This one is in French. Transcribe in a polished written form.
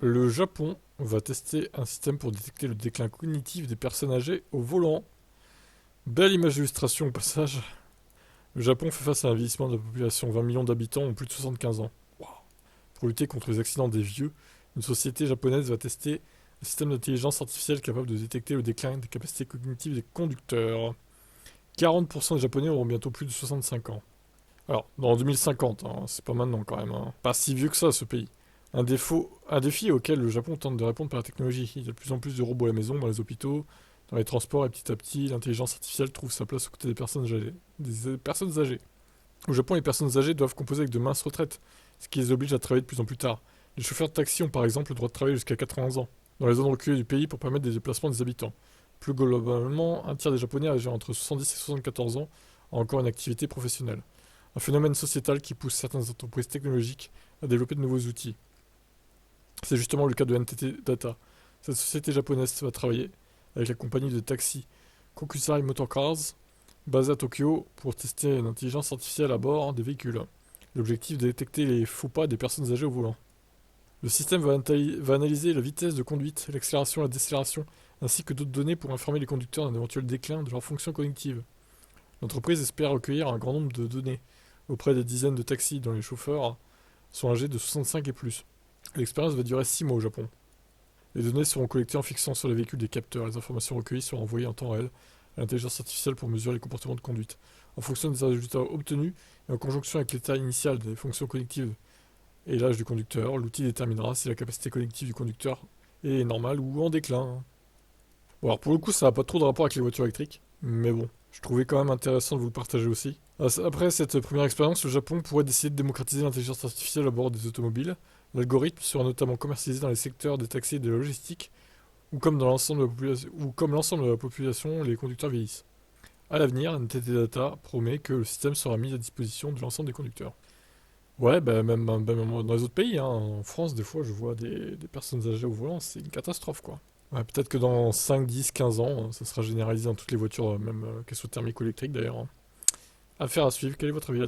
Le Japon va tester un système pour détecter le déclin cognitif des personnes âgées au volant. Belle image d'illustration au passage. Le Japon fait face à un vieillissement de la population. 20 millions d'habitants ont plus de 75 ans. Wow. Pour lutter contre les accidents des vieux, une société japonaise va tester un système d'intelligence artificielle capable de détecter le déclin des capacités cognitives des conducteurs. 40% des Japonais auront bientôt plus de 65 ans. Alors, dans 2050, hein, c'est pas maintenant quand même, hein. Pas si vieux que ça, ce pays. Un défi auquel le Japon tente de répondre par la technologie. Il y a de plus en plus de robots à la maison, dans les hôpitaux, dans les transports, et petit à petit, l'intelligence artificielle trouve sa place aux côtés des personnes âgées. Au Japon, les personnes âgées doivent composer avec de minces retraites, ce qui les oblige à travailler de plus en plus tard. Les chauffeurs de taxi ont par exemple le droit de travailler jusqu'à 80 ans, dans les zones reculées du pays pour permettre des déplacements des habitants. Plus globalement, un tiers des Japonais âgés entre 70 et 74 ans ont encore une activité professionnelle. Un phénomène sociétal qui pousse certaines entreprises technologiques à développer de nouveaux outils. C'est justement le cas de NTT Data. Cette société japonaise va travailler avec la compagnie de taxi Kokusai Motorcars, basée à Tokyo, pour tester une intelligence artificielle à bord des véhicules. L'objectif est de détecter les faux pas des personnes âgées au volant. Le système va analyser la vitesse de conduite, l'accélération et la décélération, ainsi que d'autres données pour informer les conducteurs d'un éventuel déclin de leur fonction cognitive. L'entreprise espère recueillir un grand nombre de données auprès des dizaines de taxis dont les chauffeurs sont âgés de 65 et plus. L'expérience va durer 6 mois au Japon. Les données seront collectées en fixant sur les véhicules des capteurs. Les informations recueillies seront envoyées en temps réel à l'intelligence artificielle pour mesurer les comportements de conduite. En fonction des résultats obtenus et en conjonction avec l'état initial des fonctions cognitives et l'âge du conducteur, l'outil déterminera si la capacité cognitive du conducteur est normale ou en déclin. Bon, alors pour le coup, ça n'a pas trop de rapport avec les voitures électriques, mais bon, je trouvais quand même intéressant de vous le partager aussi. Après cette première expérience, le Japon pourrait décider de démocratiser l'intelligence artificielle à bord des automobiles. L'algorithme sera notamment commercialisé dans les secteurs des taxis et de la logistique, ou comme l'ensemble de la population, les conducteurs vieillissent. À l'avenir, NTT Data promet que le système sera mis à disposition de l'ensemble des conducteurs. Ouais, bah même dans les autres pays, hein. En France, des fois, je vois des personnes âgées au volant, c'est une catastrophe, quoi. Ouais, peut-être que dans 5, 10, 15 ans, ça sera généralisé dans toutes les voitures, même qu'elles soient thermiques ou électriques d'ailleurs, hein. Affaire à suivre, quel est votre avis là-dessus?